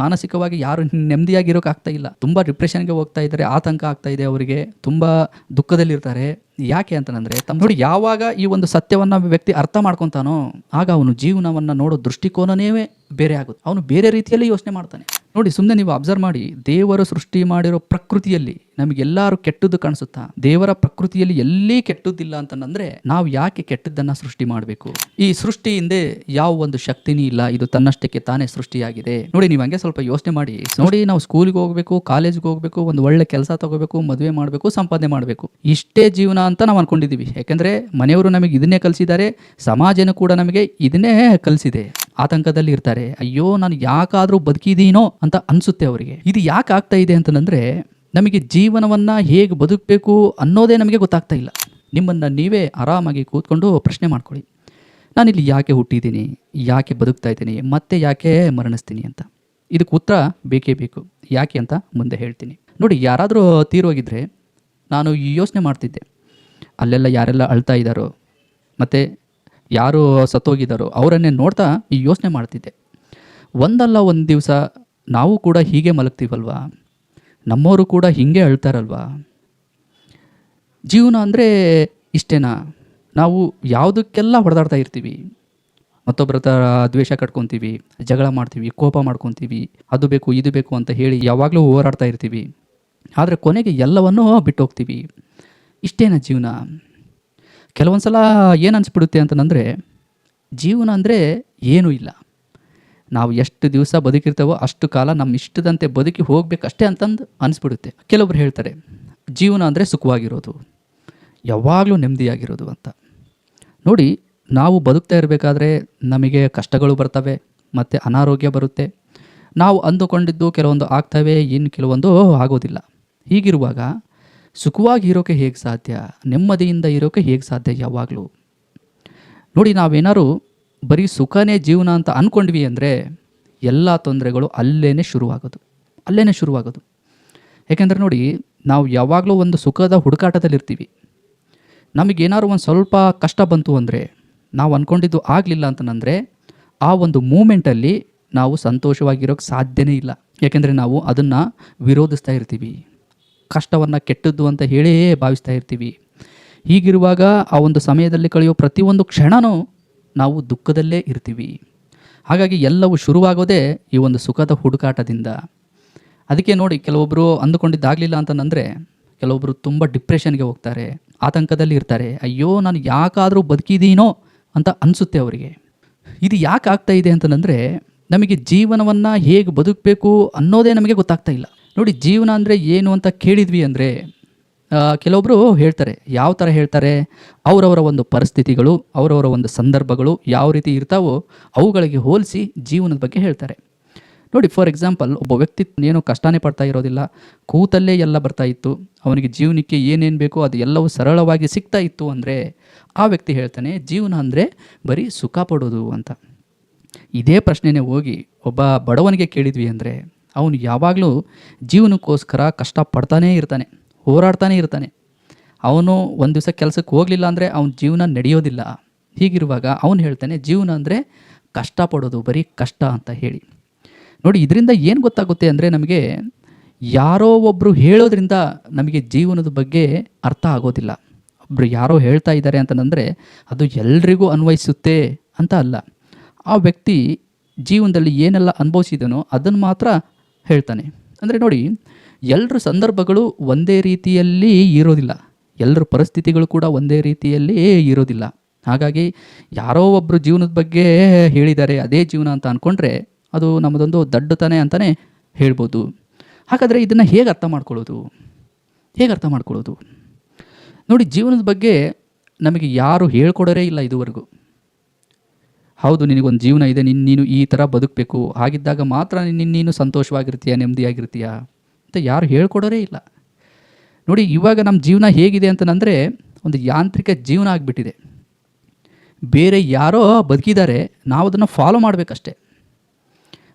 ಮಾನಸಿಕವಾಗಿ ಯಾರು ನೆಮ್ಮದಿಯಾಗಿರೋಕೆ ಆಗ್ತಾ ಇಲ್ಲ. ತುಂಬ ಡಿಪ್ರೆಷನ್ಗೆ ಹೋಗ್ತಾ ಇದ್ದಾರೆ, ಆತಂಕ ಆಗ್ತಾ ಇದೆ ಅವರಿಗೆ, ತುಂಬ ದುಃಖದಲ್ಲಿರ್ತಾರೆ. ಯಾಕೆ ಅಂತಂದರೆ ನೋಡಿ, ಯಾವಾಗ ಈ ಒಂದು ಸತ್ಯವನ್ನು ವ್ಯಕ್ತಿ ಅರ್ಥ ಮಾಡ್ಕೊತಾನೋ ಆಗ ಅವನು ಜೀವನವನ್ನು ನೋಡೋ ದೃಷ್ಟಿಕೋನನೇ ಬೇರೆ ಆಗುತ್ತೆ. ಅವನು ಬೇರೆ ರೀತಿಯಲ್ಲಿ ಯೋಚನೆ ಮಾಡ್ತಾನೆ. ನೋಡಿ, ಸುಮ್ಮನೆ ನೀವು ಅಬ್ಸರ್ವ್ ಮಾಡಿ, ದೇವರು ಸೃಷ್ಟಿ ಮಾಡಿರೋ ಪ್ರಕೃತಿಯಲ್ಲಿ ನಮಗೆಲ್ಲರೂ ಕೆಟ್ಟದ್ದು ಕಾಣಿಸುತ್ತಾ? ದೇವರ ಪ್ರಕೃತಿಯಲ್ಲಿ ಎಲ್ಲಿ ಕೆಟ್ಟದ್ದಿಲ್ಲ ಅಂತಂದ್ರೆ ನಾವು ಯಾಕೆ ಕೆಟ್ಟದ್ದನ್ನ ಸೃಷ್ಟಿ ಮಾಡಬೇಕು? ಈ ಸೃಷ್ಟಿ ಹಿಂದೆ ಯಾವ ಒಂದು ಶಕ್ತಿನೇ ಇಲ್ಲ, ಇದು ತನ್ನಷ್ಟಕ್ಕೆ ತಾನೇ ಸೃಷ್ಟಿಯಾಗಿದೆ. ನೋಡಿ, ನೀವು ಹಂಗೆ ಸ್ವಲ್ಪ ಯೋಚನೆ ಮಾಡಿ ನೋಡಿ. ನಾವು ಸ್ಕೂಲ್ಗೆ ಹೋಗ್ಬೇಕು, ಕಾಲೇಜ್ಗೆ ಹೋಗ್ಬೇಕು, ಒಂದು ಒಳ್ಳೆ ಕೆಲಸ ತಗೋಬೇಕು, ಮದುವೆ ಮಾಡಬೇಕು, ಸಂಪಾದನೆ ಮಾಡಬೇಕು, ಇಷ್ಟೇ ಜೀವನ ಅಂತ ನಾವು ಅನ್ಕೊಂಡಿದೀವಿ. ಯಾಕಂದ್ರೆ ಮನೆಯವರು ನಮಗೆ ಇದನ್ನೇ ಕಲಿಸಿದ್ದಾರೆ, ಸಮಾಜನೂ ಕೂಡ ನಮಗೆ ಇದನ್ನೇ ಕಲಿಸಿದೆ. ಆತಂಕದಲ್ಲಿ ಇರ್ತಾರೆ. ಅಯ್ಯೋ, ನಾನು ಯಾಕಾದ್ರೂ ಬದುಕಿದೀನೋ ಅಂತ ಅನ್ಸುತ್ತೆ ಅವರಿಗೆ. ಇದು ಯಾಕೆ ಆಗ್ತಾ ಇದೆ ಅಂತಂದ್ರೆ ನಮಗೆ ಜೀವನವನ್ನ ಹೇಗೆ ಬದುಕಬೇಕು ಅನ್ನೋದೇ ನಮಗೆ ಗೊತ್ತಾಗ್ತಾ ಇಲ್ಲ. ನಿಮ್ಮನ್ನು ನೀವೇ ಆರಾಮಾಗಿ ಕೂತ್ಕೊಂಡು ಪ್ರಶ್ನೆ ಮಾಡ್ಕೊಳ್ಳಿ, ನಾನಿಲ್ಲಿ ಯಾಕೆ ಹುಟ್ಟಿದ್ದೀನಿ, ಯಾಕೆ ಬದುಕ್ತಾ ಇದ್ದೀನಿ, ಮತ್ತೆ ಯಾಕೆ ಮರಣಿಸ್ತೀನಿ ಅಂತ. ಇದಕ್ಕೆ ಉತ್ತರ ಬೇಕೇ ಬೇಕು. ಯಾಕೆ ಅಂತ ಮುಂದೆ ಹೇಳ್ತೀನಿ. ನೋಡಿ, ಯಾರಾದರೂ ತೀರೋಗಿದ್ರೆ ನಾನು ಯೋಚನೆ ಮಾಡ್ತಿದ್ದೆ, ಅಲ್ಲೆಲ್ಲ ಯಾರೆಲ್ಲ ಅಳ್ತಾ ಇದ್ದಾರೋ ಮತ್ತು ಯಾರು ಸತ್ತೋಗಿದ್ದಾರೋ ಅವರನ್ನೇ ನೋಡ್ತಾ ಈ ಯೋಚನೆ ಮಾಡ್ತಿದ್ದೆ. ಒಂದಲ್ಲ ಒಂದು ದಿವಸ ನಾವು ಕೂಡ ಹೀಗೆ ಮಲಗ್ತೀವಲ್ವಾ, ನಮ್ಮವರು ಕೂಡ ಹೀಗೆ ಅಳ್ತಾರಲ್ವಾ? ಜೀವನ ಅಂದರೆ ಇಷ್ಟೇನಾ? ನಾವು ಯಾವುದಕ್ಕೆಲ್ಲ ಹೊಡೆದಾಡ್ತಾ ಇರ್ತೀವಿ, ಮತ್ತೊಬ್ಬರ ಥರ ದ್ವೇಷ ಕಟ್ಕೊತೀವಿ, ಜಗಳ ಮಾಡ್ತೀವಿ, ಕೋಪ ಮಾಡ್ಕೊತೀವಿ, ಅದು ಬೇಕು ಇದು ಬೇಕು ಅಂತ ಹೇಳಿ ಯಾವಾಗಲೂ ಹೋರಾಡ್ತಾ ಇರ್ತೀವಿ. ಆದರೆ ಕೊನೆಗೆ ಎಲ್ಲವನ್ನೂ ಬಿಟ್ಟು ಹೋಗ್ತೀವಿ. ಇಷ್ಟೇನಾ ಜೀವನ? ಕೆಲವೊಂದು ಸಲ ಏನು ಅನಿಸ್ಬಿಡುತ್ತೆ ಅಂತಂದರೆ ಜೀವನ ಅಂದರೆ ಏನೂ ಇಲ್ಲ, ನಾವು ಎಷ್ಟು ದಿವಸ ಬದುಕಿರ್ತೇವೋ ಅಷ್ಟು ಕಾಲ ನಮ್ಮ ಇಷ್ಟದಂತೆ ಬದುಕಿ ಹೋಗ್ಬೇಕಷ್ಟೇ ಅಂತಂದು ಅನಿಸ್ಬಿಡುತ್ತೆ. ಕೆಲವೊಬ್ರು ಹೇಳ್ತಾರೆ ಜೀವನ ಅಂದರೆ ಸುಖವಾಗಿರೋದು, ಯಾವಾಗಲೂ ನೆಮ್ಮದಿಯಾಗಿರೋದು ಅಂತ. ನೋಡಿ, ನಾವು ಬದುಕ್ತಾ ಇರಬೇಕಾದ್ರೆ ನಮಗೆ ಕಷ್ಟಗಳು ಬರ್ತವೆ ಮತ್ತು ಅನಾರೋಗ್ಯ ಬರುತ್ತೆ. ನಾವು ಅಂದುಕೊಂಡಿದ್ದು ಕೆಲವೊಂದು ಆಗ್ತವೆ, ಇನ್ನು ಕೆಲವೊಂದು ಆಗೋದಿಲ್ಲ. ಹೀಗಿರುವಾಗ ಸುಖವಾಗಿ ಇರೋಕ್ಕೆ ಹೇಗೆ ಸಾಧ್ಯ? ನೆಮ್ಮದಿಯಿಂದ ಇರೋಕ್ಕೆ ಹೇಗೆ ಸಾಧ್ಯ? ಯಾವಾಗಲೂ ನೋಡಿ, ನಾವೇನಾದ್ರು ಬರೀ ಸುಖನೇ ಜೀವನ ಅಂತ ಅಂದ್ಕೊಂಡ್ವಿ ಅಂದರೆ ಎಲ್ಲ ತೊಂದರೆಗಳು ಅಲ್ಲೇ ಶುರುವಾಗೋದು. ಯಾಕೆಂದರೆ ನೋಡಿ, ನಾವು ಯಾವಾಗಲೂ ಒಂದು ಸುಖದ ಹುಡುಕಾಟದಲ್ಲಿರ್ತೀವಿ. ನಮಗೇನಾದ್ರು ಒಂದು ಸ್ವಲ್ಪ ಕಷ್ಟ ಬಂತು ಅಂದರೆ, ನಾವು ಅಂದ್ಕೊಂಡಿದ್ದು ಆಗಲಿಲ್ಲ ಅಂತಂದರೆ ಆ ಒಂದು ಮೂಮೆಂಟಲ್ಲಿ ನಾವು ಸಂತೋಷವಾಗಿರೋಕ್ಕೆ ಸಾಧ್ಯನೇ ಇಲ್ಲ. ಯಾಕೆಂದರೆ ನಾವು ಅದನ್ನು ವಿರೋಧಿಸ್ತಾ ಇರ್ತೀವಿ, ಕಷ್ಟವನ್ನು ಕೆಟ್ಟದ್ದು ಅಂತ ಹೇಳೇ ಭಾವಿಸ್ತಾ ಇರ್ತೀವಿ. ಹೀಗಿರುವಾಗ ಆ ಒಂದು ಸಮಯದಲ್ಲಿ ಕಳೆಯೋ ಪ್ರತಿಯೊಂದು ಕ್ಷಣವೂ ನಾವು ದುಃಖದಲ್ಲೇ ಇರ್ತೀವಿ. ಹಾಗಾಗಿ ಎಲ್ಲವೂ ಶುರುವಾಗೋದೇ ಈ ಒಂದು ಸುಖದ ಹುಡುಕಾಟದಿಂದ. ಅದಕ್ಕೆ ನೋಡಿ, ಕೆಲವೊಬ್ಬರು ಅಂದುಕೊಂಡಿದ್ದಾಗಲಿಲ್ಲ ಅಂತಂದರೆ ಕೆಲವೊಬ್ಬರು ತುಂಬ ಡಿಪ್ರೆಷನ್ಗೆ ಹೋಗ್ತಾರೆ, ಆತಂಕದಲ್ಲಿ ಇರ್ತಾರೆ. ಅಯ್ಯೋ, ನಾನು ಯಾಕಾದರೂ ಬದುಕಿದೀನೋ ಅಂತ ಅನಿಸುತ್ತೆ ಅವರಿಗೆ. ಇದು ಯಾಕೆ ಆಗ್ತಾ ಇದೆ ಅಂತಂದರೆ ನಮಗೆ ಜೀವನವನ್ನು ಹೇಗೆ ಬದುಕಬೇಕು ಅನ್ನೋದೇ ನಮಗೆ ಗೊತ್ತಾಗ್ತಾ ಇಲ್ಲ. ನೋಡಿ, ಜೀವನ ಅಂದರೆ ಏನು ಅಂತ ಕೇಳಿದ್ವಿ ಅಂದರೆ ಕೆಲವೊಬ್ಬರು ಹೇಳ್ತಾರೆ. ಯಾವ ಥರ ಹೇಳ್ತಾರೆ? ಅವರವರ ಒಂದು ಪರಿಸ್ಥಿತಿಗಳು, ಅವರವರ ಒಂದು ಸಂದರ್ಭಗಳು ಯಾವ ರೀತಿ ಇರ್ತಾವೋ ಅವುಗಳಿಗೆ ಹೋಲಿಸಿ ಜೀವನದ ಬಗ್ಗೆ ಹೇಳ್ತಾರೆ. ನೋಡಿ, ಫಾರ್ ಎಕ್ಸಾಂಪಲ್, ಒಬ್ಬ ವ್ಯಕ್ತಿ ಏನೋ ಕಷ್ಟನೇ ಪಡ್ತಾ ಇರೋದಿಲ್ಲ, ಕೂತಲ್ಲೇ ಎಲ್ಲ ಬರ್ತಾ ಇತ್ತು, ಅವನಿಗೆ ಜೀವನಕ್ಕೆ ಏನೇನು ಬೇಕೋ ಅದು ಎಲ್ಲವೂ ಸರಳವಾಗಿ ಸಿಗ್ತಾ ಇತ್ತು ಅಂದರೆ ಆ ವ್ಯಕ್ತಿ ಹೇಳ್ತಾನೆ ಜೀವನ ಅಂದರೆ ಬರೀ ಸುಖ ಪಡೋದು ಅಂತ. ಇದೇ ಪ್ರಶ್ನೆನೇ ಹೋಗಿ ಒಬ್ಬ ಬಡವನಿಗೆ ಕೇಳಿದ್ವಿ ಅಂದರೆ ಅವನು ಯಾವಾಗಲೂ ಜೀವನಕ್ಕೋಸ್ಕರ ಕಷ್ಟಪಡ್ತಾನೇ ಇರ್ತಾನೆ, ಹೋರಾಡ್ತಾನೆ ಇರ್ತಾನೆ. ಅವನು ಒಂದು ದಿವಸ ಕೆಲಸಕ್ಕೆ ಹೋಗಲಿಲ್ಲ ಅಂದರೆ ಅವನ ಜೀವನ ನಡೆಯೋದಿಲ್ಲ. ಹೀಗಿರುವಾಗ ಅವನು ಹೇಳ್ತಾನೆ ಜೀವನ ಅಂದರೆ ಕಷ್ಟಪಡೋದು, ಬರೀ ಕಷ್ಟ ಅಂತ ಹೇಳಿ. ನೋಡಿ, ಇದರಿಂದ ಏನು ಗೊತ್ತಾಗುತ್ತೆ ಅಂದರೆ ನಮಗೆ ಯಾರೋ ಒಬ್ಬರು ಹೇಳೋದ್ರಿಂದ ನಮಗೆ ಜೀವನದ ಬಗ್ಗೆ ಅರ್ಥ ಆಗೋದಿಲ್ಲ. ಒಬ್ಬರು ಯಾರೋ ಹೇಳ್ತಾ ಇದ್ದಾರೆ ಅಂತಂದರೆ ಅದು ಎಲ್ರಿಗೂ ಅನ್ವಯಿಸುತ್ತೆ ಅಂತ ಅಲ್ಲ. ಆ ವ್ಯಕ್ತಿ ಜೀವನದಲ್ಲಿ ಏನೆಲ್ಲ ಅನುಭವಿಸಿದನೋ ಅದನ್ನು ಮಾತ್ರ ಹೇಳ್ತಾನೆ. ಅಂದರೆ ನೋಡಿ, ಎಲ್ಲರ ಸಂದರ್ಭಗಳು ಒಂದೇ ರೀತಿಯಲ್ಲಿ ಇರೋದಿಲ್ಲ, ಎಲ್ಲರ ಪರಿಸ್ಥಿತಿಗಳು ಕೂಡ ಒಂದೇ ರೀತಿಯಲ್ಲಿ ಇರೋದಿಲ್ಲ. ಹಾಗಾಗಿ ಯಾರೋ ಒಬ್ಬರು ಜೀವನದ ಬಗ್ಗೆ ಹೇಳಿದ್ದಾರೆ ಅದೇ ಜೀವನ ಅಂತ ಅಂದ್ಕೊಂಡ್ರೆ ಅದು ನಮ್ಮದೊಂದು ದಡ್ಡತನ ಅಂತಲೇ ಹೇಳ್ಬೋದು. ಹಾಗಾದರೆ ಇದನ್ನು ಹೇಗೆ ಅರ್ಥ ಮಾಡ್ಕೊಳ್ಳೋದು? ನೋಡಿ, ಜೀವನದ ಬಗ್ಗೆ ನಮಗೆ ಯಾರು ಹೇಳ್ಕೊಡೋರೇ ಇಲ್ಲ ಇದುವರೆಗೂ. ಹೌದು, ನಿನಗೊಂದು ಜೀವನ ಇದೆ, ನೀನು ಈ ಥರ ಬದುಕಬೇಕು, ಹಾಗಿದ್ದಾಗ ಮಾತ್ರ ನೀನು ಸಂತೋಷವಾಗಿರ್ತೀಯ, ನೆಮ್ಮದಿಯಾಗಿರ್ತೀಯ ಅಂತ ಯಾರು ಹೇಳ್ಕೊಡೋರೇ ಇಲ್ಲ. ನೋಡಿ, ಇವಾಗ ನಮ್ಮ ಜೀವನ ಹೇಗಿದೆ ಅಂತಂದರೆ ಒಂದು ಯಾಂತ್ರಿಕ ಜೀವನ ಆಗಿಬಿಟ್ಟಿದೆ. ಬೇರೆ ಯಾರೋ ಬದುಕಿದ್ದಾರೆ, ನಾವು ಅದನ್ನು ಫಾಲೋ ಮಾಡಬೇಕಷ್ಟೆ.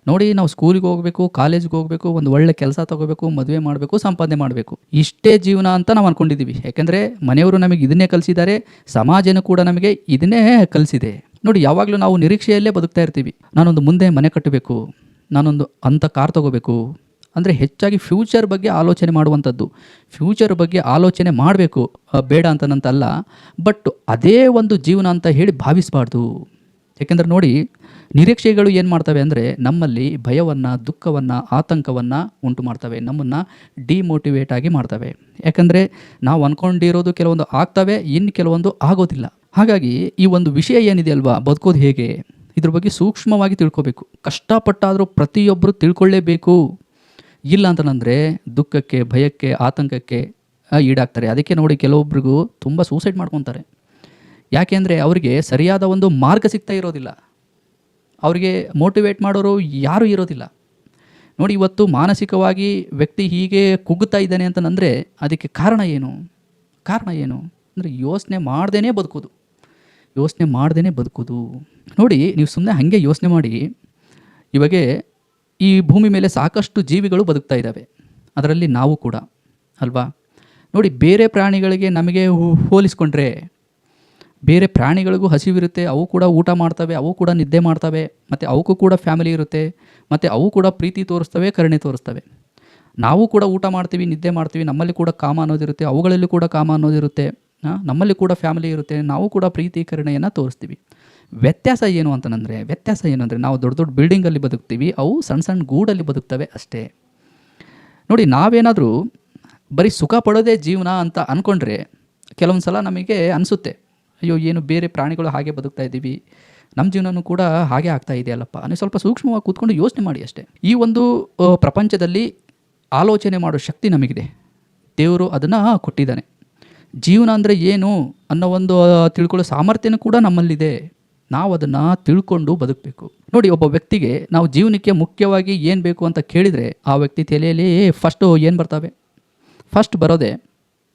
ನೋಡಿ, ನಾವು ಸ್ಕೂಲಿಗೆ ಹೋಗಬೇಕು, ಕಾಲೇಜ್ಗೆ ಹೋಗಬೇಕು, ಒಂದು ಒಳ್ಳೆ ಕೆಲಸ ತೊಗೋಬೇಕು, ಮದುವೆ ಮಾಡಬೇಕು, ಸಂಪಾದನೆ ಮಾಡಬೇಕು, ಇಷ್ಟೇ ಜೀವನ ಅಂತ ನಾವು ಅಂದ್ಕೊಂಡಿದ್ದೀವಿ. ಯಾಕೆಂದರೆ ಮನೆಯವರು ನಮಗೆ ಇದನ್ನೇ ಕಲಿಸಿದ್ದಾರೆ, ಸಮಾಜನೂ ಕೂಡ ನಮಗೆ ಇದನ್ನೇ ಕಲಿಸಿದೆ. ನೋಡಿ, ಯಾವಾಗಲೂ ನಾವು ನಿರೀಕ್ಷೆಯಲ್ಲೇ ಬದುಕ್ತಾ ಇರ್ತೀವಿ. ನಾನೊಂದು ಮುಂದೆ ಮನೆ ಕಟ್ಟಬೇಕು, ನಾನೊಂದು ಅಂಥ ಕಾರ್ ತೊಗೋಬೇಕು ಅಂದರೆ ಹೆಚ್ಚಾಗಿ ಫ್ಯೂಚರ್ ಬಗ್ಗೆ ಆಲೋಚನೆ ಮಾಡುವಂಥದ್ದು. ಫ್ಯೂಚರ್ ಬಗ್ಗೆ ಆಲೋಚನೆ ಮಾಡಬೇಕು, ಬೇಡ ಅಂತನಂತಲ್ಲ. ಬಟ್ ಅದೇ ಒಂದು ಜೀವನ ಅಂತ ಹೇಳಿ ಭಾವಿಸಬಾರ್ದು. ಯಾಕೆಂದರೆ ನೋಡಿ, ನಿರೀಕ್ಷೆಗಳು ಏನು ಮಾಡ್ತವೆ ಅಂದರೆ ನಮ್ಮಲ್ಲಿ ಭಯವನ್ನು, ದುಃಖವನ್ನು, ಆತಂಕವನ್ನು ಉಂಟು ಮಾಡ್ತವೆ. ನಮ್ಮನ್ನು ಡಿಮೋಟಿವೇಟ್ ಆಗಿ ಮಾಡ್ತವೆ. ಯಾಕಂದರೆ ನಾವು ಅಂದ್ಕೊಂಡಿರೋದು ಕೆಲವೊಂದು ಆಗ್ತವೆ, ಇನ್ನು ಕೆಲವೊಂದು ಆಗೋದಿಲ್ಲ. ಹಾಗಾಗಿ ಈ ಒಂದು ವಿಷಯ ಏನಿದೆ ಅಲ್ವಾ, ಬದುಕೋದು ಹೇಗೆ, ಇದ್ರ ಬಗ್ಗೆ ಸೂಕ್ಷ್ಮವಾಗಿ ತಿಳ್ಕೊಬೇಕು. ಕಷ್ಟಪಟ್ಟಾದರೂ ಪ್ರತಿಯೊಬ್ಬರು ತಿಳ್ಕೊಳ್ಳೇಬೇಕು. ಇಲ್ಲ ಅಂತಂದರೆ ದುಃಖಕ್ಕೆ, ಭಯಕ್ಕೆ, ಆತಂಕಕ್ಕೆ ಈಡಾಗ್ತಾರೆ. ಅದಕ್ಕೆ ನೋಡಿ ಕೆಲವೊಬ್ರಿಗೂ ತುಂಬ ಸೂಸೈಡ್ ಮಾಡ್ಕೊತಾರೆ. ಯಾಕೆಂದರೆ ಅವರಿಗೆ ಸರಿಯಾದ ಒಂದು ಮಾರ್ಗ ಸಿಗ್ತಾ ಇರೋದಿಲ್ಲ. ಅವರಿಗೆ ಮೋಟಿವೇಟ್ ಮಾಡೋರು ಯಾರೂ ಇರೋದಿಲ್ಲ. ನೋಡಿ, ಇವತ್ತು ಮಾನಸಿಕವಾಗಿ ವ್ಯಕ್ತಿ ಹೀಗೆ ಕುಗ್ಗುತ್ತಾ ಇದ್ದಾನೆ ಅಂತಂದರೆ ಅದಕ್ಕೆ ಕಾರಣ ಏನು? ಕಾರಣ ಏನು ಅಂದರೆ ಯೋಚನೆ ಮಾಡ್ದೇ ಬದುಕೋದು. ಯೋಚನೆ ಮಾಡ್ದೇ ಬದುಕೋದು. ನೋಡಿ, ನೀವು ಸುಮ್ಮನೆ ಹಾಗೆ ಯೋಚನೆ ಮಾಡಿ. ಇವಾಗೆ ಈ ಭೂಮಿ ಮೇಲೆ ಸಾಕಷ್ಟು ಜೀವಿಗಳು ಬದುಕ್ತಾ ಇದ್ದಾವೆ, ಅದರಲ್ಲಿ ನಾವು ಕೂಡ ಅಲ್ವಾ. ನೋಡಿ, ಬೇರೆ ಪ್ರಾಣಿಗಳಿಗೆ ನಮಗೆ ಹೋಲಿಸ್ಕೊಂಡ್ರೆ, ಬೇರೆ ಪ್ರಾಣಿಗಳಿಗೂ ಹಸಿವಿರುತ್ತೆ, ಅವು ಕೂಡ ಊಟ ಮಾಡ್ತವೆ, ಅವು ಕೂಡ ನಿದ್ದೆ ಮಾಡ್ತವೆ, ಮತ್ತು ಅವಕ್ಕೂ ಕೂಡ ಫ್ಯಾಮಿಲಿ ಇರುತ್ತೆ, ಮತ್ತು ಅವು ಕೂಡ ಪ್ರೀತಿ ತೋರಿಸ್ತವೆ, ಕರುಣೆ ತೋರಿಸ್ತವೆ. ನಾವು ಕೂಡ ಊಟ ಮಾಡ್ತೀವಿ, ನಿದ್ದೆ ಮಾಡ್ತೀವಿ, ನಮ್ಮಲ್ಲಿ ಕೂಡ ಕಾಮ ಅನ್ನೋದಿರುತ್ತೆ, ಅವುಗಳಲ್ಲಿ ಕೂಡ ಕಾಮ ಅನ್ನೋದಿರುತ್ತೆ, ನಮ್ಮಲ್ಲಿ ಕೂಡ ಫ್ಯಾಮಿಲಿ ಇರುತ್ತೆ, ನಾವು ಕೂಡ ಪ್ರೀತಿ ಕರುಣೆಯನ್ನು ತೋರಿಸ್ತೀವಿ. ವ್ಯತ್ಯಾಸ ಏನು ಅಂತಂದರೆ ನಾವು ದೊಡ್ಡ ದೊಡ್ಡ ಬಿಲ್ಡಿಂಗಲ್ಲಿ ಬದುಕ್ತೀವಿ, ಅವು ಸಣ್ಣ ಸಣ್ಣ ಗೂಡಲ್ಲಿ ಬದುಕ್ತವೆ ಅಷ್ಟೇ. ನೋಡಿ, ನಾವೇನಾದರೂ ಬರೀ ಸುಖ ಪಡೋದೇ ಜೀವನ ಅಂತ ಅಂದ್ಕೊಂಡ್ರೆ ಕೆಲವೊಂದು ಸಲ ನಮಗೆ ಅನಿಸುತ್ತೆ, ಅಯ್ಯೋ ಏನು ಬೇರೆ ಪ್ರಾಣಿಗಳು ಹಾಗೆ ಬದುಕ್ತಾ ಇದ್ದೀವಿ, ನಮ್ಮ ಜೀವನನೂ ಕೂಡ ಹಾಗೆ ಆಗ್ತಾ ಇದೆಯಲ್ಲಪ್ಪ. ನೀವು ಸ್ವಲ್ಪ ಸೂಕ್ಷ್ಮವಾಗಿ ಕೂತ್ಕೊಂಡು ಯೋಚನೆ ಮಾಡಿ ಅಷ್ಟೇ. ಈ ಒಂದು ಪ್ರಪಂಚದಲ್ಲಿ ಆಲೋಚನೆ ಮಾಡೋ ಶಕ್ತಿ ನಮಗಿದೆ, ದೇವರು ಅದನ್ನು ಕೊಟ್ಟಿದ್ದಾನೆ. ಜೀವನ ಅಂದರೆ ಏನು ಅನ್ನೋ ಒಂದು ತಿಳ್ಕೊಳ್ಳೋ ಸಾಮರ್ಥ್ಯನೂ ಕೂಡ ನಮ್ಮಲ್ಲಿದೆ. ನಾವು ಅದನ್ನು ತಿಳ್ಕೊಂಡು ಬದುಕಬೇಕು. ನೋಡಿ, ಒಬ್ಬ ವ್ಯಕ್ತಿಗೆ ನಾವು ಜೀವನಕ್ಕೆ ಮುಖ್ಯವಾಗಿ ಏನು ಬೇಕು ಅಂತ ಕೇಳಿದರೆ ಆ ವ್ಯಕ್ತಿ ತಲೆಯಲ್ಲಿ ಫಸ್ಟು ಏನು ಬರ್ತವೆ? ಫಸ್ಟ್ ಬರೋದೆ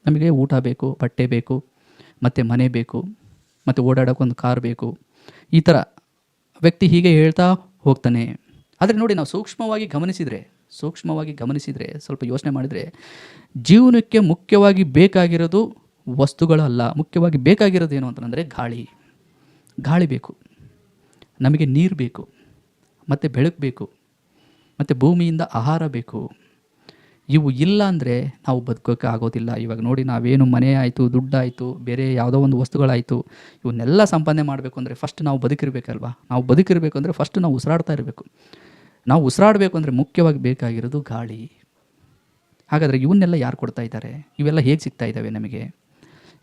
ನಮಗೆ ಊಟ ಬೇಕು, ಬಟ್ಟೆ ಬೇಕು, ಮತ್ತು ಮನೆ ಬೇಕು, ಮತ್ತು ಓಡಾಡೋಕ್ಕೊಂದು ಕಾರ್ ಬೇಕು. ಈ ಥರ ವ್ಯಕ್ತಿ ಹೀಗೆ ಹೇಳ್ತಾ ಹೋಗ್ತಾನೆ. ಆದರೆ ನೋಡಿ, ನಾವು ಸೂಕ್ಷ್ಮವಾಗಿ ಗಮನಿಸಿದರೆ ಸ್ವಲ್ಪ ಯೋಚನೆ ಮಾಡಿದರೆ ಜೀವನಕ್ಕೆ ಮುಖ್ಯವಾಗಿ ಬೇಕಾಗಿರೋದು ವಸ್ತುಗಳಲ್ಲ. ಮುಖ್ಯವಾಗಿ ಬೇಕಾಗಿರೋದು ಏನು ಅಂತಂದರೆ ಗಾಳಿ ಬೇಕು, ನಮಗೆ ನೀರು ಬೇಕು, ಮತ್ತು ಬೆಳಕು ಬೇಕು, ಮತ್ತು ಭೂಮಿಯಿಂದ ಆಹಾರ ಬೇಕು. ಇವು ಇಲ್ಲ ಅಂದರೆ ನಾವು ಬದುಕೋಕ್ಕೆ ಆಗೋದಿಲ್ಲ. ಇವಾಗ ನೋಡಿ, ನಾವೇನು ಮನೆ ಆಯಿತು, ದುಡ್ಡಾಯಿತು, ಬೇರೆ ಯಾವುದೋ ಒಂದು ವಸ್ತುಗಳಾಯಿತು, ಇವನ್ನೆಲ್ಲ ಸಂಪಾದನೆ ಮಾಡಬೇಕು ಅಂದರೆ ಫಸ್ಟ್ ನಾವು ಬದುಕಿರಬೇಕಲ್ವಾ. ನಾವು ಬದುಕಿರಬೇಕು ಅಂದರೆ ಫಸ್ಟ್ ನಾವು ಉಸಿರಾಡ್ತಾ ಇರಬೇಕು. ನಾವು ಉಸಿರಾಡಬೇಕು ಅಂದರೆ ಮುಖ್ಯವಾಗಿ ಬೇಕಾಗಿರೋದು ಗಾಳಿ. ಹಾಗಾದರೆ ಇವನ್ನೆಲ್ಲ ಯಾರು ಕೊಡ್ತಾ ಇದ್ದಾರೆ? ಇವೆಲ್ಲ ಹೇಗೆ ಸಿಗ್ತಾ ಇದ್ದಾವೆ ನಮಗೆ?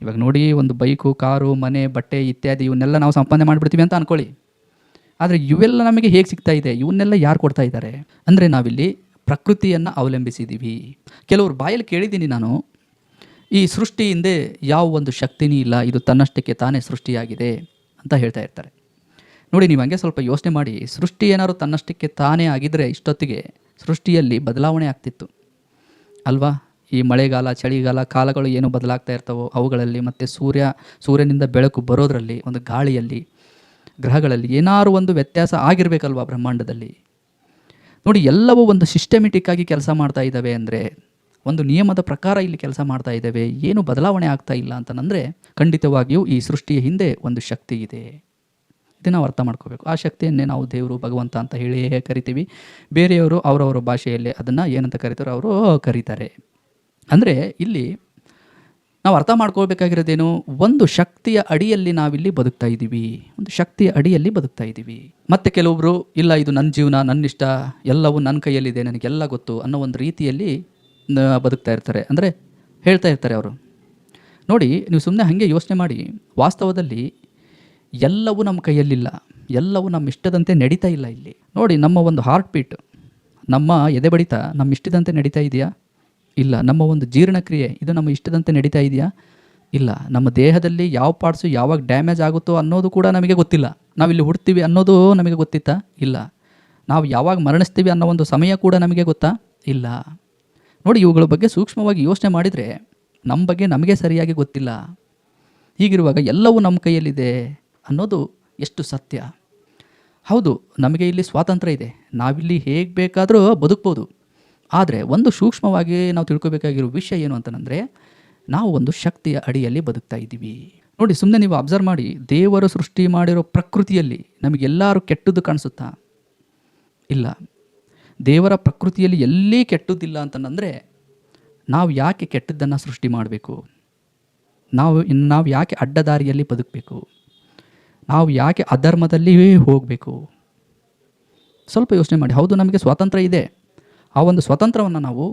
ಇವಾಗ ನೋಡಿ, ಒಂದು ಬೈಕು, ಕಾರು, ಮನೆ, ಬಟ್ಟೆ ಇತ್ಯಾದಿ ಇವನ್ನೆಲ್ಲ ನಾವು ಸಂಪಾದನೆ ಮಾಡಿಬಿಡ್ತೀವಿ ಅಂತ ಅಂದ್ಕೊಳ್ಳಿ. ಆದರೆ ಇವೆಲ್ಲ ನಮಗೆ ಹೇಗೆ ಸಿಗ್ತಾ ಇದೆ? ಇವನ್ನೆಲ್ಲ ಯಾರು ಕೊಡ್ತಾ ಇದ್ದಾರೆ ಅಂದರೆ ನಾವಿಲ್ಲಿ ಪ್ರಕೃತಿಯನ್ನು ಅವಲಂಬಿಸಿದ್ದೀವಿ. ಕೆಲವರು ಬಾಯಲ್ಲಿ ಕೇಳಿದ್ದೀನಿ ನಾನು, ಈ ಸೃಷ್ಟಿ ಹಿಂದೆ ಯಾವ ಒಂದು ಶಕ್ತಿನೇ ಇಲ್ಲ, ಇದು ತನ್ನಷ್ಟಕ್ಕೆ ತಾನೇ ಸೃಷ್ಟಿಯಾಗಿದೆ ಅಂತ ಹೇಳ್ತಾ ಇರ್ತಾರೆ. ನೋಡಿ, ನೀವು ಹಂಗೆ ಸ್ವಲ್ಪ ಯೋಚನೆ ಮಾಡಿ, ಸೃಷ್ಟಿ ಏನಾದ್ರು ತನ್ನಷ್ಟಕ್ಕೆ ತಾನೇ ಆಗಿದ್ದರೆ ಇಷ್ಟೊತ್ತಿಗೆ ಸೃಷ್ಟಿಯಲ್ಲಿ ಬದಲಾವಣೆ ಆಗ್ತಿತ್ತು ಅಲ್ವಾ. ಈ ಮಳೆಗಾಲ, ಚಳಿಗಾಲ, ಕಾಲಗಳು ಏನು ಬದಲಾಗ್ತಾ ಇರ್ತವೋ ಅವುಗಳಲ್ಲಿ, ಮತ್ತು ಸೂರ್ಯನಿಂದ ಬೆಳಕು ಬರೋದರಲ್ಲಿ, ಒಂದು ಗಾಳಿಯಲ್ಲಿ, ಗ್ರಹಗಳಲ್ಲಿ ಏನಾದ್ರು ಒಂದು ವ್ಯತ್ಯಾಸ ಆಗಿರಬೇಕಲ್ವಾ ಬ್ರಹ್ಮಾಂಡದಲ್ಲಿ. ನೋಡಿ, ಎಲ್ಲವೂ ಒಂದು ಸಿಸ್ಟಮೆಟಿಕ್ ಆಗಿ ಕೆಲಸ ಮಾಡ್ತಾ ಇದ್ದಾವೆ ಅಂದರೆ, ಒಂದು ನಿಯಮದ ಪ್ರಕಾರ ಇಲ್ಲಿ ಕೆಲಸ ಮಾಡ್ತಾ ಇದ್ದಾವೆ, ಏನು ಬದಲಾವಣೆ ಆಗ್ತಾ ಇಲ್ಲ ಅಂತಂದರೆ ಖಂಡಿತವಾಗಿಯೂ ಈ ಸೃಷ್ಟಿಯ ಹಿಂದೆ ಒಂದು ಶಕ್ತಿ ಇದೆ. ಇದನ್ನು ನಾವು ಅರ್ಥ ಮಾಡ್ಕೋಬೇಕು. ಆ ಶಕ್ತಿಯನ್ನೇ ನಾವು ದೇವರು, ಭಗವಂತ ಅಂತ ಹೇಳಿ ಕರಿತೀವಿ. ಬೇರೆಯವರು ಅವರವರ ಭಾಷೆಯಲ್ಲಿ ಅದನ್ನು ಏನಂತ ಕರೀತಾರೋ ಅವರು ಕರೀತಾರೆ. ಅಂದರೆ ಇಲ್ಲಿ ನಾವು ಅರ್ಥ ಮಾಡ್ಕೊಳ್ಬೇಕಾಗಿರೋದೇನು, ಒಂದು ಶಕ್ತಿಯ ಅಡಿಯಲ್ಲಿ ನಾವಿಲ್ಲಿ ಬದುಕ್ತಾ ಇದ್ದೀವಿ, ಒಂದು ಶಕ್ತಿಯ ಅಡಿಯಲ್ಲಿ ಬದುಕ್ತಾ ಇದ್ದೀವಿ. ಮತ್ತು ಕೆಲವೊಬ್ಬರು ಇಲ್ಲ, ಇದು ನನ್ನ ಜೀವನ, ನನ್ನ ಇಷ್ಟ, ಎಲ್ಲವೂ ನನ್ನ ಕೈಯಲ್ಲಿದೆ, ನನಗೆಲ್ಲ ಗೊತ್ತು ಅನ್ನೋ ಒಂದು ರೀತಿಯಲ್ಲಿ ಬದುಕ್ತಾ ಇರ್ತಾರೆ, ಅಂದರೆ ಹೇಳ್ತಾ ಇರ್ತಾರೆ ಅವರು. ನೋಡಿ, ನೀವು ಸುಮ್ಮನೆ ಹಾಗೆ ಯೋಚನೆ ಮಾಡಿ, ವಾಸ್ತವದಲ್ಲಿ ಎಲ್ಲವೂ ನಮ್ಮ ಕೈಯಲ್ಲಿಲ್ಲ, ಎಲ್ಲವೂ ನಮ್ಮ ಇಷ್ಟದಂತೆ ನಡೀತಾ ಇಲ್ಲ. ಇಲ್ಲಿ ನೋಡಿ, ನಮ್ಮ ಒಂದು ಹಾರ್ಟ್ ಬೀಟ್, ನಮ್ಮ ಎದೆ ಬಡಿತ ನಮ್ಮ ಇಷ್ಟದಂತೆ ನಡೀತಾ ಇದೆಯಾ? ಇಲ್ಲ. ನಮ್ಮ ಒಂದು ಜೀರ್ಣಕ್ರಿಯೆ ಇದು ನಮ್ಮ ಇಷ್ಟದಂತೆ ನಡೀತಾ ಇದೆಯಾ? ಇಲ್ಲ. ನಮ್ಮ ದೇಹದಲ್ಲಿ ಯಾವ ಪಾರ್ಟ್ಸು ಯಾವಾಗ ಡ್ಯಾಮೇಜ್ ಆಗುತ್ತೋ ಅನ್ನೋದು ಕೂಡ ನಮಗೆ ಗೊತ್ತಿಲ್ಲ. ನಾವಿಲ್ಲಿ ಹುಡ್ತೀವಿ ಅನ್ನೋದು ನಮಗೆ ಗೊತ್ತಿತ್ತಾ? ಇಲ್ಲ. ನಾವು ಯಾವಾಗ ಮರಣಿಸ್ತೀವಿ ಅನ್ನೋ ಒಂದು ಸಮಯ ಕೂಡ ನಮಗೆ ಗೊತ್ತಾ? ಇಲ್ಲ. ನೋಡಿ, ಇವುಗಳ ಬಗ್ಗೆ ಸೂಕ್ಷ್ಮವಾಗಿ ಯೋಚನೆ ಮಾಡಿದರೆ ನಮ್ಮ ಬಗ್ಗೆ ನಮಗೆ ಸರಿಯಾಗಿ ಗೊತ್ತಿಲ್ಲ. ಹೀಗಿರುವಾಗ ಎಲ್ಲವೂ ನಮ್ಮ ಕೈಯಲ್ಲಿದೆ ಅನ್ನೋದು ಎಷ್ಟು ಸತ್ಯ. ಹೌದು, ನಮಗೆ ಇಲ್ಲಿ ಸ್ವಾತಂತ್ರ್ಯ ಇದೆ, ನಾವಿಲ್ಲಿ ಹೇಗೆ ಬೇಕಾದರೂ ಬದುಕ್ಬೋದು. ಆದರೆ ಒಂದು ಸೂಕ್ಷ್ಮವಾಗಿ ನಾವು ತಿಳ್ಕೊಬೇಕಾಗಿರೋ ವಿಷಯ ಏನು ಅಂತಂದರೆ, ನಾವು ಒಂದು ಶಕ್ತಿಯ ಅಡಿಯಲ್ಲಿ ಬದುಕ್ತಾ ಇದ್ದೀವಿ. ನೋಡಿ, ಸುಮ್ಮನೆ ನೀವು ಅಬ್ಸರ್ವ್ ಮಾಡಿ, ದೇವರು ಸೃಷ್ಟಿ ಮಾಡಿರೋ ಪ್ರಕೃತಿಯಲ್ಲಿ ನಮಗೆಲ್ಲರೂ ಕೆಟ್ಟದ್ದು ಕಾಣಿಸುತ್ತಾ? ಇಲ್ಲ. ದೇವರ ಪ್ರಕೃತಿಯಲ್ಲಿ ಎಲ್ಲಿ ಕೆಟ್ಟದ್ದಿಲ್ಲ ಅಂತಂದರೆ ನಾವು ಯಾಕೆ ಕೆಟ್ಟದ್ದನ್ನು ಸೃಷ್ಟಿ ಮಾಡಬೇಕು? ನಾವು ಯಾಕೆ ಅಡ್ಡದಾರಿಯಲ್ಲಿ ಬದುಕಬೇಕು? ನಾವು ಯಾಕೆ ಅಧರ್ಮದಲ್ಲಿ ಹೋಗಬೇಕು? ಸ್ವಲ್ಪ ಯೋಚನೆ ಮಾಡಿ. ಹೌದು, ನಮಗೆ ಸ್ವಾತಂತ್ರ್ಯ ಇದೆ. ಆ ಒಂದು ಸ್ವಾತಂತ್ರ್ಯವನ್ನು ನಾವು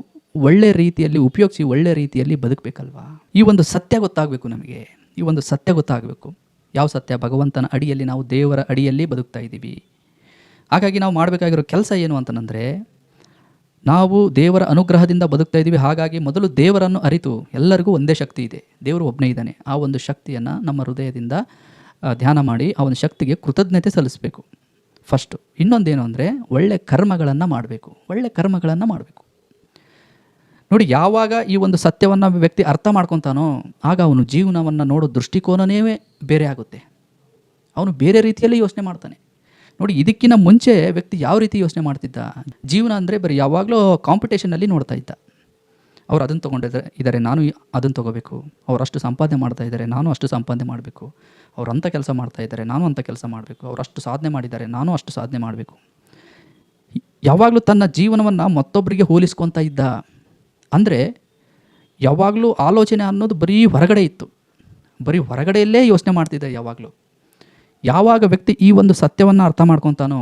ಒಳ್ಳೆ ರೀತಿಯಲ್ಲಿ ಉಪಯೋಗಿಸಿ ಒಳ್ಳೆ ರೀತಿಯಲ್ಲಿ ಬದುಕಬೇಕಲ್ವಾ? ಈ ಒಂದು ಸತ್ಯ ಗೊತ್ತಾಗಬೇಕು ನಮಗೆ. ಈ ಒಂದು ಸತ್ಯ ಗೊತ್ತಾಗಬೇಕು. ಯಾವ ಸತ್ಯ? ಭಗವಂತನ ಅಡಿಯಲ್ಲಿ, ನಾವು ದೇವರ ಅಡಿಯಲ್ಲಿ ಬದುಕ್ತಾ ಇದ್ದೀವಿ. ಹಾಗಾಗಿ ನಾವು ಮಾಡಬೇಕಾಗಿರೋ ಕೆಲಸ ಏನು ಅಂತಂದರೆ, ನಾವು ದೇವರ ಅನುಗ್ರಹದಿಂದ ಬದುಕ್ತಾ ಇದ್ದೀವಿ. ಹಾಗಾಗಿ ಮೊದಲು ದೇವರನ್ನು ಅರಿತು, ಎಲ್ಲರಿಗೂ ಒಂದೇ ಶಕ್ತಿ ಇದೆ, ದೇವರು ಒಬ್ಬನೇ ಇದ್ದಾನೆ. ಆ ಒಂದು ಶಕ್ತಿಯನ್ನು ನಮ್ಮ ಹೃದಯದಿಂದ ಧ್ಯಾನ ಮಾಡಿ ಆ ಒಂದು ಶಕ್ತಿಗೆ ಕೃತಜ್ಞತೆ ಸಲ್ಲಿಸಬೇಕು ಫಸ್ಟು. ಇನ್ನೊಂದೇನು ಅಂದರೆ ಒಳ್ಳೆ ಕರ್ಮಗಳನ್ನು ಮಾಡಬೇಕು. ಒಳ್ಳೆ ಕರ್ಮಗಳನ್ನು ಮಾಡಬೇಕು. ನೋಡಿ, ಯಾವಾಗ ಈ ಒಂದು ಸತ್ಯವನ್ನು ವ್ಯಕ್ತಿ ಅರ್ಥ ಮಾಡ್ಕೊತಾನೋ ಆಗ ಅವನು ಜೀವನವನ್ನು ನೋಡೋ ದೃಷ್ಟಿಕೋನನೇ ಬೇರೆ ಆಗುತ್ತೆ. ಅವನು ಬೇರೆ ರೀತಿಯಲ್ಲಿ ಯೋಚನೆ ಮಾಡ್ತಾನೆ. ನೋಡಿ, ಇದಕ್ಕಿಂತ ಮುಂಚೆ ವ್ಯಕ್ತಿ ಯಾವ ರೀತಿ ಯೋಚನೆ ಮಾಡ್ತಿದ್ದ? ಜೀವನ ಅಂದರೆ ಬರೀ ಯಾವಾಗಲೂ ಕಾಂಪಿಟೇಷನಲ್ಲಿ ನೋಡ್ತಾ ಇದ್ದ. ಅವ್ರು ಅದನ್ನು ತೊಗೊಂಡಿದ್ದಾರೆ, ನಾನು ಅದನ್ನು ತೊಗೋಬೇಕು. ಅವ್ರು ಅಷ್ಟು ಸಂಪಾದನೆ ಮಾಡ್ತಾ ಇದ್ದಾರೆ, ನಾನು ಅಷ್ಟು ಸಂಪಾದನೆ ಮಾಡಬೇಕು. ಅವ್ರು ಅಂಥ ಕೆಲಸ ಮಾಡ್ತಾ ಇದ್ದಾರೆ, ನಾನು ಅಂಥ ಕೆಲಸ ಮಾಡಬೇಕು. ಅವ್ರು ಅಷ್ಟು ಸಾಧನೆ ಮಾಡಿದ್ದಾರೆ, ನಾನು ಅಷ್ಟು ಸಾಧನೆ ಮಾಡಬೇಕು. ಯಾವಾಗಲೂ ತನ್ನ ಜೀವನವನ್ನು ಮತ್ತೊಬ್ಬರಿಗೆ ಹೋಲಿಸ್ಕೊತಾ ಇದ್ದ. ಅಂದರೆ ಯಾವಾಗಲೂ ಆಲೋಚನೆ ಅನ್ನೋದು ಬರೀ ಹೊರಗಡೆ ಇತ್ತು. ಬರೀ ಹೊರಗಡೆಯಲ್ಲೇ ಯೋಚನೆ ಮಾಡ್ತಿದ್ದ ಯಾವಾಗಲೂ. ಯಾವಾಗ ವ್ಯಕ್ತಿ ಈ ಒಂದು ಸತ್ಯವನ್ನು ಅರ್ಥ ಮಾಡ್ಕೊತಾನೋ,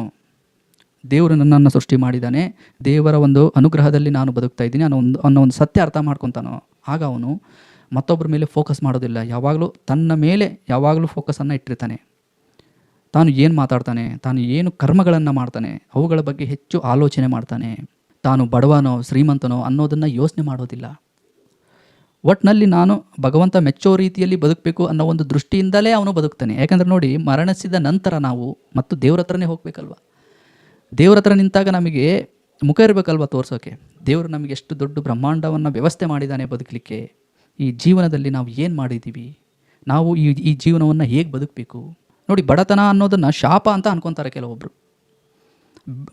ದೇವರು ನನ್ನನ್ನು ಸೃಷ್ಟಿ ಮಾಡಿದ್ದಾನೆ, ದೇವರ ಒಂದು ಅನುಗ್ರಹದಲ್ಲಿ ನಾನು ಬದುಕ್ತಾ ಇದ್ದೀನಿ ಅನ್ನೋ ಒಂದು ಸತ್ಯ ಅರ್ಥ ಮಾಡ್ಕೊತಾನೋ ಆಗ ಅವನು ಮತ್ತೊಬ್ಬರ ಮೇಲೆ ಫೋಕಸ್ ಮಾಡೋದಿಲ್ಲ. ಯಾವಾಗಲೂ ತನ್ನ ಮೇಲೆ ಯಾವಾಗಲೂ ಫೋಕಸನ್ನು ಇಟ್ಟಿರ್ತಾನೆ. ತಾನು ಏನು ಮಾತಾಡ್ತಾನೆ, ತಾನು ಏನು ಕರ್ಮಗಳನ್ನು ಮಾಡ್ತಾನೆ ಅವುಗಳ ಬಗ್ಗೆ ಹೆಚ್ಚು ಆಲೋಚನೆ ಮಾಡ್ತಾನೆ. ತಾನು ಬಡವನೋ ಶ್ರೀಮಂತನೋ ಅನ್ನೋದನ್ನು ಯೋಚನೆ ಮಾಡೋದಿಲ್ಲ. ಒಟ್ಟಿನಲ್ಲಿ ನಾನು ಭಗವಂತ ಮೆಚ್ಚೋ ರೀತಿಯಲ್ಲಿ ಬದುಕಬೇಕು ಅನ್ನೋ ಒಂದು ದೃಷ್ಟಿಯಿಂದಲೇ ಅವನು ಬದುಕ್ತಾನೆ. ಯಾಕಂದರೆ ನೋಡಿ, ಮರಣಿಸಿದ ನಂತರ ನಾವು ಮತ್ತು ದೇವ್ರ ಹತ್ರನೇ ಹೋಗಬೇಕಲ್ವ. ದೇವ್ರ ಹತ್ರ ನಿಂತಾಗ ನಮಗೆ ಮುಖ ಇರಬೇಕಲ್ವ ತೋರಿಸೋಕೆ. ದೇವರು ನಮಗೆ ಎಷ್ಟು ದೊಡ್ಡ ಬ್ರಹ್ಮಾಂಡವನ್ನು ವ್ಯವಸ್ಥೆ ಮಾಡಿದ್ದಾನೆ ಬದುಕಲಿಕ್ಕೆ. ಈ ಜೀವನದಲ್ಲಿ ನಾವು ಏನು ಮಾಡಿದ್ದೀವಿ, ನಾವು ಈ ಜೀವನವನ್ನು ಹೇಗೆ ಬದುಕಬೇಕು. ನೋಡಿ, ಬಡತನ ಅನ್ನೋದನ್ನು ಶಾಪ ಅಂತ ಅನ್ಕೊತಾರೆ ಕೆಲವೊಬ್ಬರು.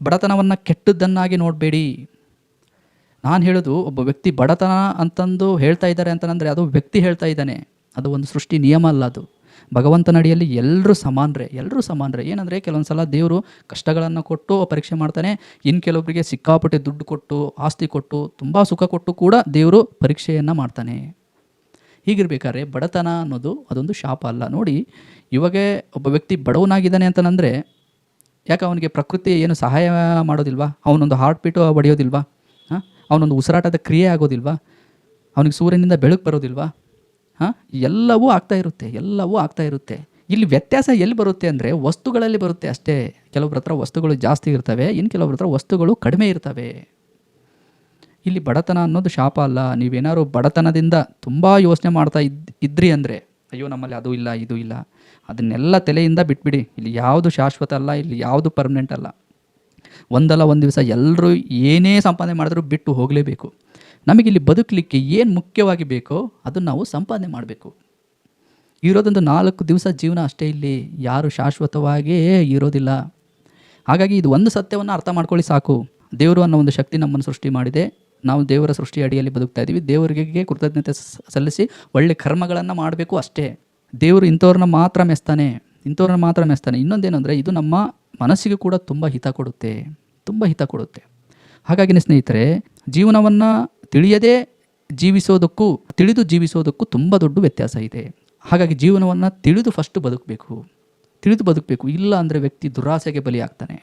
ಬಡತನವನ್ನು ಕೆಟ್ಟದ್ದನ್ನಾಗಿ ನೋಡಬೇಡಿ. ನಾನು ಹೇಳೋದು, ಒಬ್ಬ ವ್ಯಕ್ತಿ ಬಡತನ ಅಂತಂದು ಹೇಳ್ತಾ ಇದ್ದಾರೆ ಅಂತಂದರೆ ಅದು ವ್ಯಕ್ತಿ ಹೇಳ್ತಾ ಇದ್ದಾನೆ, ಅದು ಒಂದು ಸೃಷ್ಟಿ ನಿಯಮ ಅಲ್ಲ. ಅದು ಭಗವಂತನ ಅಡಿಯಲ್ಲಿ ಎಲ್ಲರೂ ಸಮಾನರೇ. ಏನಂದರೆ ಕೆಲವೊಂದು ಸಲ ದೇವರು ಕಷ್ಟಗಳನ್ನು ಕೊಟ್ಟು ಪರೀಕ್ಷೆ ಮಾಡ್ತಾನೆ. ಇನ್ನು ಕೆಲವೊಬ್ಬರಿಗೆ ಸಿಕ್ಕಾಪಟ್ಟೆ ದುಡ್ಡು ಕೊಟ್ಟು, ಆಸ್ತಿ ಕೊಟ್ಟು, ತುಂಬ ಸುಖ ಕೊಟ್ಟು ಕೂಡ ದೇವರು ಪರೀಕ್ಷೆಯನ್ನು ಮಾಡ್ತಾನೆ. ಹೀಗಿರ್ಬೇಕಾದ್ರೆ ಬಡತನ ಅನ್ನೋದು ಅದೊಂದು ಶಾಪ ಅಲ್ಲ. ನೋಡಿ, ಇವಾಗ ಒಬ್ಬ ವ್ಯಕ್ತಿ ಬಡವನಾಗಿದ್ದಾನೆ ಅಂತಂದರೆ ಯಾಕೆ ಅವನಿಗೆ ಪ್ರಕೃತಿ ಏನು ಸಹಾಯ ಮಾಡೋದಿಲ್ವಾ? ಅವನೊಂದು ಹಾರ್ಟ್ ಬೀಟು ಹೊಡೆಯೋದಿಲ್ವಾ? ಅವನೊಂದು ಉಸಿರಾಟದ ಕ್ರಿಯೆ ಆಗೋದಿಲ್ವಾ? ಅವನಿಗೆ ಸೂರ್ಯನಿಂದ ಬೆಳಕು ಬರೋದಿಲ್ವಾ? ಎಲ್ಲವೂ ಆಗ್ತಾ ಇರುತ್ತೆ. ಇಲ್ಲಿ ವ್ಯತ್ಯಾಸ ಎಲ್ಲಿ ಬರುತ್ತೆ ಅಂದರೆ ವಸ್ತುಗಳಲ್ಲಿ ಬರುತ್ತೆ ಅಷ್ಟೇ. ಕೆಲವೊಬ್ಬರ ಹತ್ರ ವಸ್ತುಗಳು ಜಾಸ್ತಿ ಇರ್ತವೆ, ಇನ್ನು ಕೆಲವೊಬ್ಬರ ಹತ್ರ ವಸ್ತುಗಳು ಕಡಿಮೆ ಇರ್ತವೆ. ಇಲ್ಲಿ ಬಡತನ ಅನ್ನೋದು ಶಾಪ ಅಲ್ಲ. ನೀವೇನಾದ್ರು ಬಡತನದಿಂದ ತುಂಬ ಯೋಚನೆ ಮಾಡ್ತಾ ಇದ್ರಿ ಅಂದರೆ, ಅಯ್ಯೋ ನಮ್ಮಲ್ಲಿ ಅದು ಇಲ್ಲ ಇದು ಇಲ್ಲ, ಅದನ್ನೆಲ್ಲ ತಲೆಯಿಂದ ಬಿಟ್ಬಿಡಿ. ಇಲ್ಲಿ ಯಾವುದು ಶಾಶ್ವತ ಅಲ್ಲ, ಇಲ್ಲಿ ಯಾವುದು ಪರ್ಮನೆಂಟ್ ಅಲ್ಲ. ಒಂದಲ್ಲ ಒಂದು ದಿವಸ ಎಲ್ಲರೂ ಏನೇ ಸಂಪಾದನೆ ಮಾಡಿದ್ರೂ ಬಿಟ್ಟು ಹೋಗಲೇಬೇಕು. ನಮಗಿಲ್ಲಿ ಬದುಕಲಿಕ್ಕೆ ಏನು ಮುಖ್ಯವಾಗಿ ಬೇಕೋ ಅದನ್ನು ನಾವು ಸಂಪಾದನೆ ಮಾಡಬೇಕು. ಇರೋದೊಂದು 4 ದಿವಸ ಜೀವನ ಅಷ್ಟೇ. ಇಲ್ಲಿ ಯಾರು ಶಾಶ್ವತವಾಗಿಯೇ ಇರೋದಿಲ್ಲ. ಹಾಗಾಗಿ ಇದು ಒಂದು ಸತ್ಯವನ್ನು ಅರ್ಥ ಮಾಡ್ಕೊಳ್ಳಿ ಸಾಕು. ದೇವರು ಅನ್ನೋ ಒಂದು ಶಕ್ತಿ ನಮ್ಮನ್ನು ಸೃಷ್ಟಿ ಮಾಡಿದೆ. ನಾವು ದೇವರ ಸೃಷ್ಟಿ ಅಡಿಯಲ್ಲಿ ಬದುಕ್ತಾ ಇದ್ದೀವಿ. ದೇವರಿಗೆ ಕೃತಜ್ಞತೆ ಸಲ್ಲಿಸಿ ಒಳ್ಳೆ ಕರ್ಮಗಳನ್ನು ಮಾಡಬೇಕು ಅಷ್ಟೇ. ದೇವರು ಇಂಥವ್ರನ್ನ ಮಾತ್ರ ಮೆಚ್ತಾನೆ. ಇನ್ನೊಂದೇನೆಂದರೆ ಇದು ನಮ್ಮ ಮನಸ್ಸಿಗೆ ಕೂಡ ತುಂಬ ಹಿತ ಕೊಡುತ್ತೆ. ಹಾಗಾಗಿ ಸ್ನೇಹಿತರೆ, ಜೀವನವನ್ನು ತಿಳಿಯದೇ ಜೀವಿಸೋದಕ್ಕೂ ತಿಳಿದು ಜೀವಿಸೋದಕ್ಕೂ ತುಂಬ ದೊಡ್ಡ ವ್ಯತ್ಯಾಸ ಇದೆ. ಹಾಗಾಗಿ ಜೀವನವನ್ನು ತಿಳಿದು ಫಸ್ಟು ಬದುಕಬೇಕು. ಇಲ್ಲ ಅಂದರೆ ವ್ಯಕ್ತಿ ದುರಾಸೆಗೆ ಬಲಿಯಾಗ್ತಾನೆ.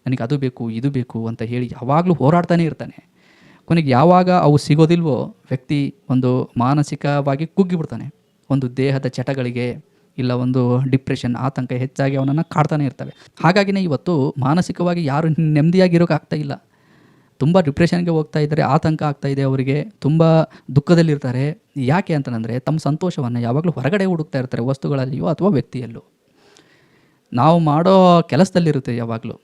ನನಗೆ ಅದು ಬೇಕು ಇದು ಬೇಕು ಅಂತ ಹೇಳಿ ಯಾವಾಗಲೂ ಹೋರಾಡ್ತಾನೆ ಇರ್ತಾನೆ. ಕೊನೆಗೆ ಯಾವಾಗ ಅವು ಸಿಗೋದಿಲ್ವೋ ವ್ಯಕ್ತಿ ಒಂದು ಮಾನಸಿಕವಾಗಿ ಕುಗ್ಗಿಬಿಡ್ತಾನೆ. ಒಂದು ದೇಹದ ಚಟಗಳಿಗೆ, ಇಲ್ಲ ಒಂದು ಡಿಪ್ರೆಷನ್, ಆತಂಕ ಹೆಚ್ಚಾಗಿ ಅವನನ್ನು ಕಾಡ್ತಾನೆ ಇರ್ತವೆ. ಹಾಗಾಗಿನೇ ಇವತ್ತು ಮಾನಸಿಕವಾಗಿ ಯಾರು ನೆಮ್ಮದಿಯಾಗಿರೋಕೆ ಆಗ್ತಾ ಇಲ್ಲ. ತುಂಬ ಡಿಪ್ರೆಷನ್ಗೆ ಹೋಗ್ತಾ ಇದ್ದಾರೆ, ಆತಂಕ ಆಗ್ತಾ ಇದೆ ಅವರಿಗೆ, ತುಂಬ ದುಃಖದಲ್ಲಿರ್ತಾರೆ. ಯಾಕೆ ಅಂತಂದರೆ ತಮ್ಮ ಸಂತೋಷವನ್ನು ಯಾವಾಗಲೂ ಹೊರಗಡೆ ಹುಡುಕ್ತಾ ಇರ್ತಾರೆ, ವಸ್ತುಗಳಲ್ಲಿಯೋ ಅಥವಾ ವ್ಯಕ್ತಿಯಲ್ಲೋ. ನಾವು ಮಾಡೋ ಕೆಲಸದಲ್ಲಿರುತ್ತೆ ಯಾವಾಗಲೂ,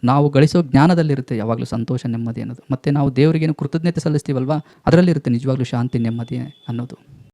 ನಾವು ಗಳಿಸೋ ಜ್ಞಾನದಲ್ಲಿರುತ್ತೆ ಯಾವಾಗಲೂ ಸಂತೋಷ, ನೆಮ್ಮದಿ ಅನ್ನೋದು. ಮತ್ತು ನಾವು ದೇವರಿಗೇನು ಕೃತಜ್ಞತೆ ಸಲ್ಲಿಸ್ತೀವಲ್ವ, ಅದರಲ್ಲಿರುತ್ತೆ ನಿಜವಾಗ್ಲೂ ಶಾಂತಿ, ನೆಮ್ಮದಿ ಅನ್ನೋದು.